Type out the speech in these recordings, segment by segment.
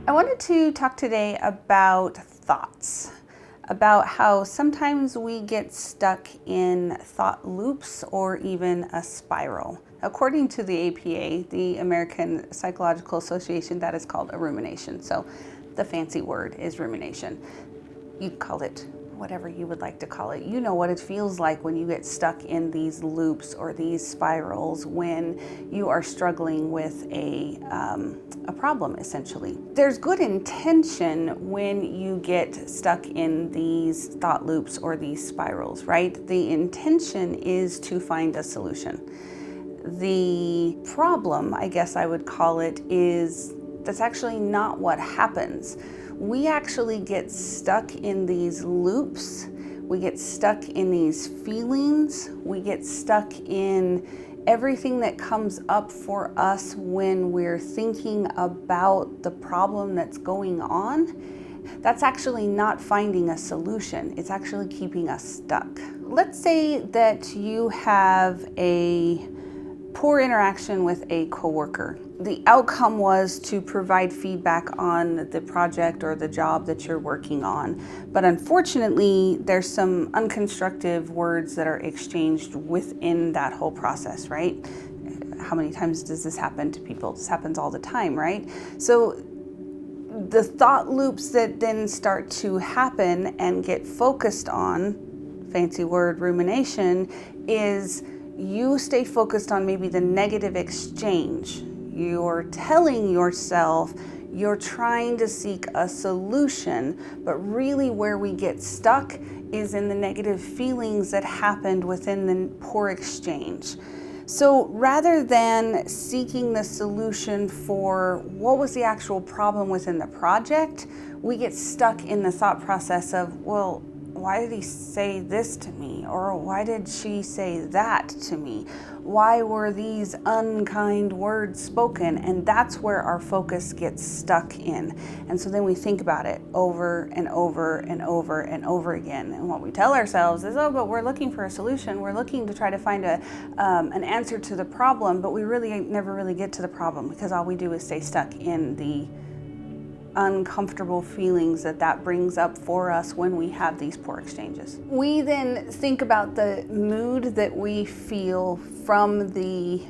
I wanted to talk today about thoughts, about how sometimes we get stuck in thought loops or even a spiral. According to the APA, the American Psychological Association, that is called a rumination. So the fancy word is rumination. You call it whatever you would like to call it. You know what it feels like when you get stuck in these loops or these spirals when you are struggling with a problem, essentially. There's good intention when you get stuck in these thought loops or these spirals, right? The intention is to find a solution. The problem, I guess I would call it, is that's actually not what happens. We actually get stuck in these loops. We get stuck in these feelings. We get stuck in everything that comes up for us when we're thinking about the problem that's going on. That's actually not finding a solution. It's actually keeping us stuck. Let's say that you have a poor interaction with a coworker. The outcome was to provide feedback on the project or the job that you're working on. But unfortunately, there's some unconstructive words that are exchanged within that whole process, right? How many times does this happen to people? This happens all the time, right? So the thought loops that then start to happen and get focused on, fancy word rumination, is you stay focused on maybe the negative exchange. You're telling yourself you're trying to seek a solution, but really where we get stuck is in the negative feelings that happened within the poor exchange. So rather than seeking the solution for what was the actual problem within the project, we get stuck in the thought process of, well, why did he say this to me? Or why did she say that to me? Why were these unkind words spoken? And that's where our focus gets stuck in. And so then we think about it over and over and over and over again. And what we tell ourselves is, oh, but we're looking for a solution. We're looking to try to find an answer to the problem, but we really never really get to the problem because all we do is stay stuck in the uncomfortable feelings that brings up for us when we have these poor exchanges. We then think about the mood that we feel from the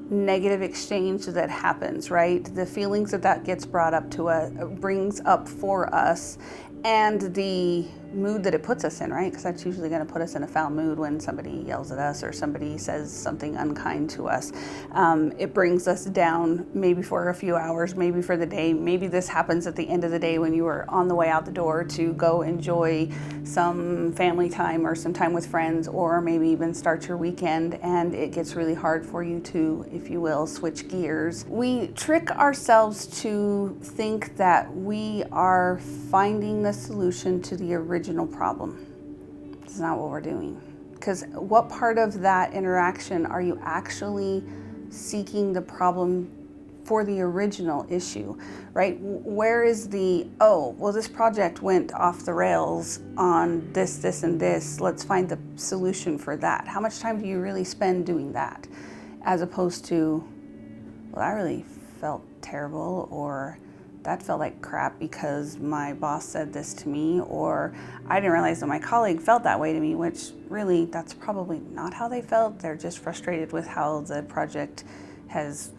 negative exchange that happens, right? The feelings that gets brought up to us, brings up for us, and the mood that it puts us in, right? Because that's usually going to put us in a foul mood when somebody yells at us or somebody says something unkind to us. It brings us down maybe for a few hours, maybe for the day. Maybe this happens at the end of the day when you are on the way out the door to go enjoy some family time or some time with friends, or maybe even start your weekend, and it gets really hard for you to, if you will, switch gears. We trick ourselves to think that we are finding the solution to the original problem. It's not what we're doing. Because what part of that interaction are you actually seeking the problem for the original issue, right? Where is the, oh, well, this project went off the rails on this, this, and this. Let's find the solution for that. How much time do you really spend doing that? As opposed to, well, I really felt terrible, or that felt like crap because my boss said this to me, or I didn't realize that my colleague felt that way to me, which really, that's probably not how they felt. They're just frustrated with how the project has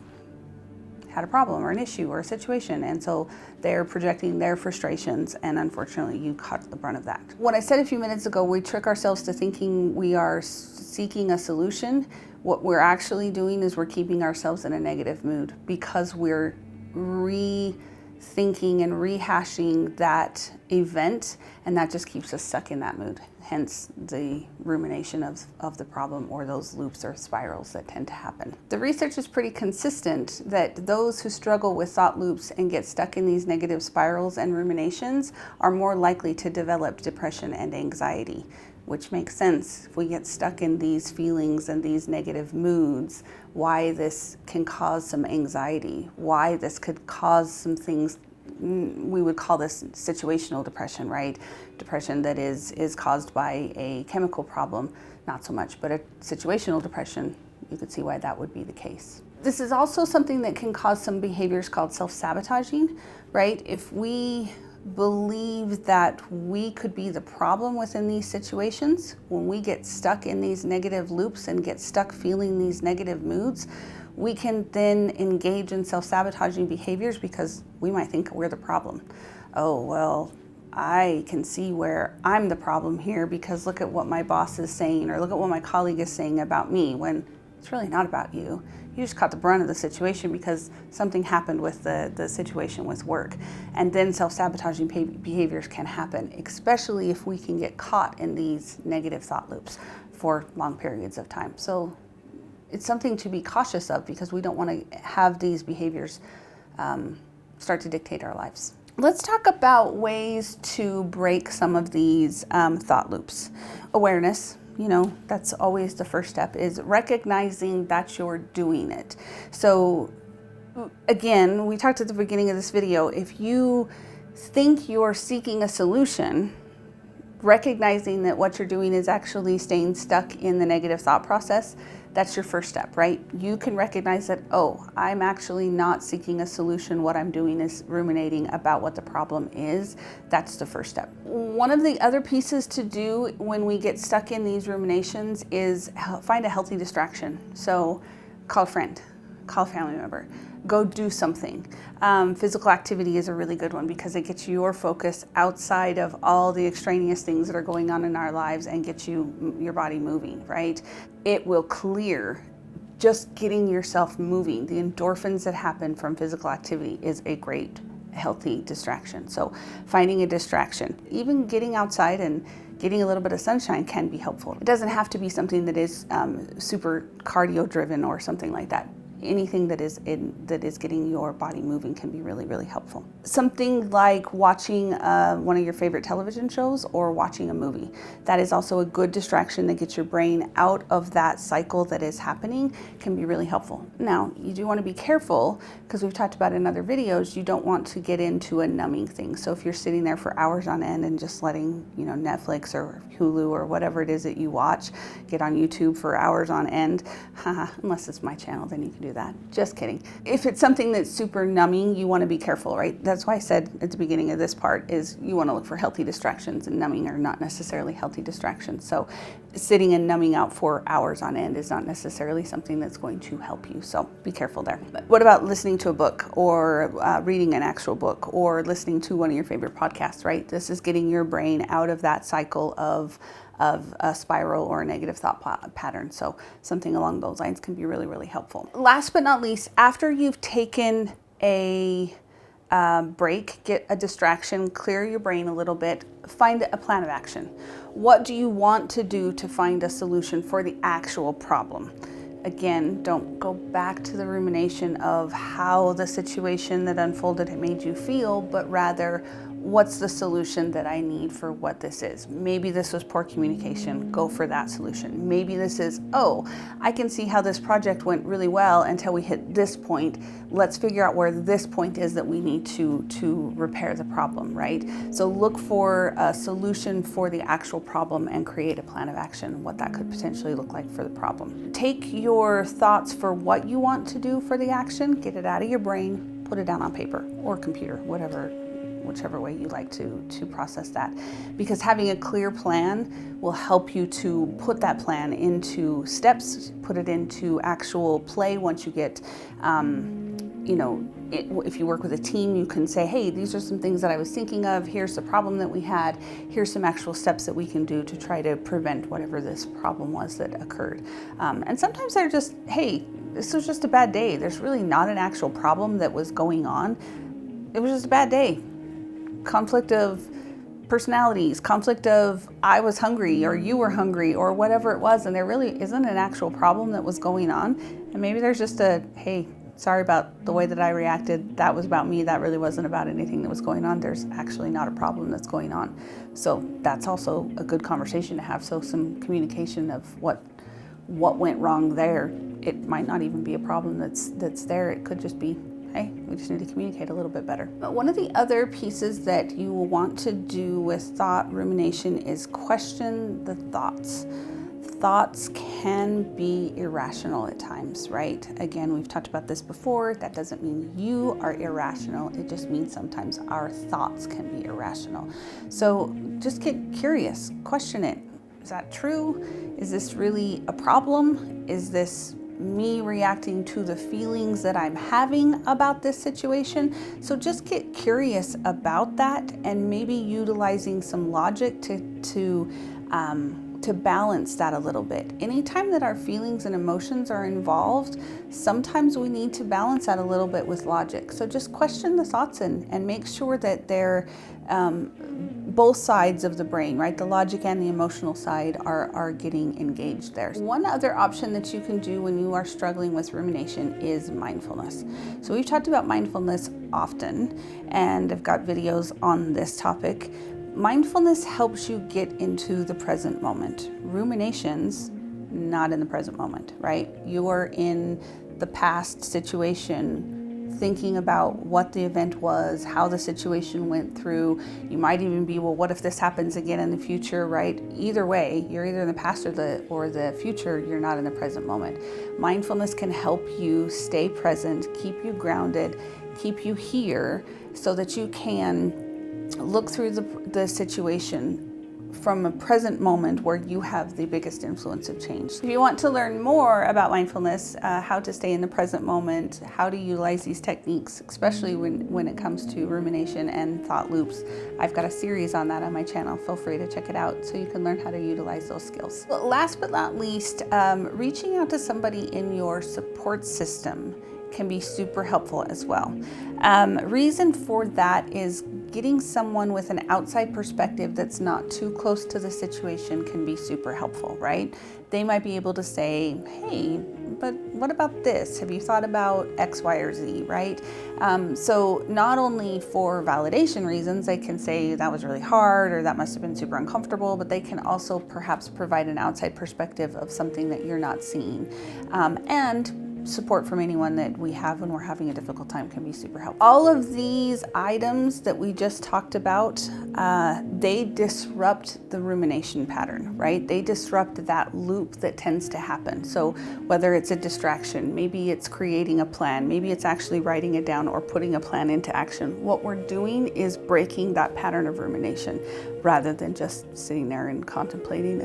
had a problem or an issue or a situation, and so they're projecting their frustrations, and unfortunately you caught the brunt of that. What I said a few minutes ago, we trick ourselves to thinking we are seeking a solution. What we're actually doing is we're keeping ourselves in a negative mood because we're rethinking and rehashing that event, and that just keeps us stuck in that mood. Hence the rumination of the problem, or those loops or spirals that tend to happen. The research is pretty consistent that those who struggle with thought loops and get stuck in these negative spirals and ruminations are more likely to develop depression and anxiety, which makes sense. If we get stuck in these feelings and these negative moods, why this can cause some anxiety, why this could cause some things. We would call this situational depression, right? Depression that is caused by a chemical problem, not so much, but a situational depression, you could see why that would be the case. This is also something that can cause some behaviors called self-sabotaging, right? If we believe that we could be the problem within these situations, when we get stuck in these negative loops and get stuck feeling these negative moods, we can then engage in self-sabotaging behaviors because we might think we're the problem. Oh, well, I can see where I'm the problem here because look at what my boss is saying, or look at what my colleague is saying about me, when it's really not about you. You just caught the brunt of the situation because something happened with the situation with work. And then self-sabotaging behaviors can happen, especially if we can get caught in these negative thought loops for long periods of time. So it's something to be cautious of because we don't want to have these behaviors start to dictate our lives. Let's talk about ways to break some of these thought loops. Awareness. That's always the first step, is recognizing that you're doing it. So again, we talked at the beginning of this video, if you think you're seeking a solution, recognizing that what you're doing is actually staying stuck in the negative thought process, that's your first step, right? You can recognize that, oh, I'm actually not seeking a solution. What I'm doing is ruminating about what the problem is. That's the first step. One of the other pieces to do when we get stuck in these ruminations is find a healthy distraction. So call a friend, call a family member, go do something. Physical activity is a really good one because it gets your focus outside of all the extraneous things that are going on in our lives and gets your body moving, right? It will clear. Just getting yourself moving. The endorphins that happen from physical activity is a great, healthy distraction. So finding a distraction, even getting outside and getting a little bit of sunshine can be helpful. It doesn't have to be something that is super cardio driven or something like that. Anything that is getting your body moving can be really, really helpful. Something like watching one of your favorite television shows or watching a movie. That is also a good distraction that gets your brain out of that cycle that is happening, can be really helpful. Now, you do want to be careful because we've talked about in other videos, you don't want to get into a numbing thing. So if you're sitting there for hours on end and just letting, Netflix or Hulu or whatever it is that you watch, get on YouTube for hours on end, unless it's my channel, then you can do that. Just kidding. If it's something that's super numbing, you want to be careful, right? That's why I said at the beginning of this part is you want to look for healthy distractions, and numbing are not necessarily healthy distractions. So sitting and numbing out for hours on end is not necessarily something that's going to help you. So be careful there. But what about listening to a book or reading an actual book or listening to one of your favorite podcasts, right? This is getting your brain out of that cycle of a spiral or a negative thought pattern. So something along those lines can be really, really helpful. Last but not least, after you've taken a break, get a distraction, clear your brain a little bit, find a plan of action. What do you want to do to find a solution for the actual problem? Again, don't go back to the rumination of how the situation that unfolded had made you feel, but rather, what's the solution that I need for what this is? Maybe this was poor communication, go for that solution. Maybe this is, oh, I can see how this project went really well until we hit this point. Let's figure out where this point is that we need to repair the problem, right? So look for a solution for the actual problem and create a plan of action, what that could potentially look like for the problem. Take your thoughts for what you want to do for the action, get it out of your brain, put it down on paper or computer, whichever way you like to process that. Because having a clear plan will help you to put that plan into steps, put it into actual play once you get, if you work with a team, you can say, hey, these are some things that I was thinking of, here's the problem that we had, here's some actual steps that we can do to try to prevent whatever this problem was that occurred. And sometimes they're just, hey, this was just a bad day. There's really not an actual problem that was going on. It was just a bad day. Conflict of personalities, conflict of I was hungry or you were hungry or whatever it was, and there really isn't an actual problem that was going on. And maybe there's just a, hey, sorry about the way that I reacted. That was about me. That really wasn't about anything that was going on. There's actually not a problem that's going on. So that's also a good conversation to have. So some communication of what went wrong there. It might not even be a problem that's there. It could just be, hey, we just need to communicate a little bit better. But one of the other pieces that you will want to do with thought rumination is question the thoughts. thoughts can be irrational at times, right? Again, we've talked about this before. That doesn't mean you are irrational. It just means sometimes our thoughts can be irrational. So just get curious, question it. Is that true? Is this really a problem? Is this me reacting to the feelings that I'm having about this situation? So just get curious about that and maybe utilizing some logic to balance that a little bit. Anytime that our feelings and emotions are involved, sometimes we need to balance that a little bit with logic. So just question the thoughts and make sure that they're both sides of the brain, right? The logic and the emotional side are getting engaged there. One other option that you can do when you are struggling with rumination is mindfulness. So we've talked about mindfulness often, and I've got videos on this topic. Mindfulness helps you get into the present moment. Ruminations, not in the present moment, right? You are in the past situation, thinking about what the event was, how the situation went through. You might even be, well, what if this happens again in the future, right? Either way, you're either in the past or the future, you're not in the present moment. Mindfulness can help you stay present, keep you grounded, keep you here so that you can look through the situation from a present moment where you have the biggest influence of change. If you want to learn more about mindfulness, how to stay in the present moment, how to utilize these techniques, especially when it comes to rumination and thought loops, I've got a series on that on my channel. Feel free to check it out so you can learn how to utilize those skills. But last but not least, reaching out to somebody in your support system can be super helpful as well. Reason for that is getting someone with an outside perspective that's not too close to the situation can be super helpful, right? They might be able to say, hey, but what about this? Have you thought about X, Y, or Z, right? So not only for validation reasons, they can say that was really hard or that must have been super uncomfortable, but they can also perhaps provide an outside perspective of something that you're not seeing. And support from anyone that we have when we're having a difficult time can be super helpful. All of these items that we just talked about, they disrupt the rumination pattern, right? They disrupt that loop that tends to happen. So whether it's a distraction, maybe it's creating a plan, maybe it's actually writing it down or putting a plan into action. What we're doing is breaking that pattern of rumination rather than just sitting there and contemplating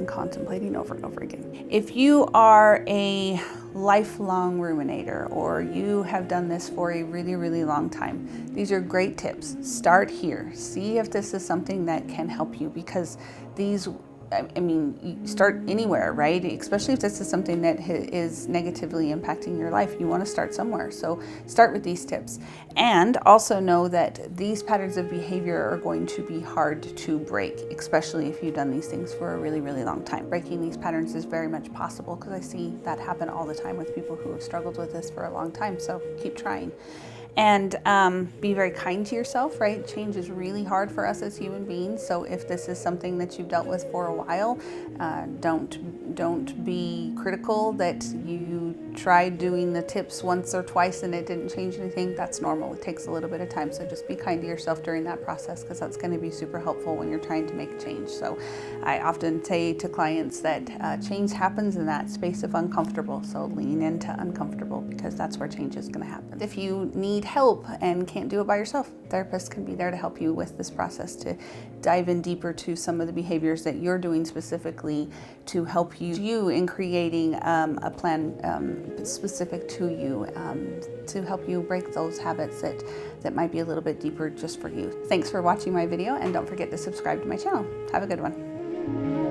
over and over again. If you are a lifelong ruminator or you have done this for a really, really long time, these are great tips. Start here. See if this is something that can help you, because these, I mean, you start anywhere, right? Especially if this is something that is negatively impacting your life, you want to start somewhere. So start with these tips. And also know that these patterns of behavior are going to be hard to break, especially if you've done these things for a really, really long time. Breaking these patterns is very much possible, because I see that happen all the time with people who have struggled with this for a long time. So keep trying. And be very kind to yourself, right? Change is really hard for us as human beings. So if this is something that you've dealt with for a while, don't be critical that you tried doing the tips once or twice and it didn't change anything. That's normal. It takes a little bit of time. So just be kind to yourself during that process, because that's going to be super helpful when you're trying to make change. So I often say to clients that change happens in that space of uncomfortable. So lean into uncomfortable, because that's where change is going to happen. If you need help and can't do it by yourself, therapists can be there to help you with this process, to dive in deeper to some of the behaviors that you're doing specifically to help you in creating a plan specific to you, to help you break those habits that might be a little bit deeper just for you. Thanks for watching my video, and don't forget to subscribe to my channel. Have a good one.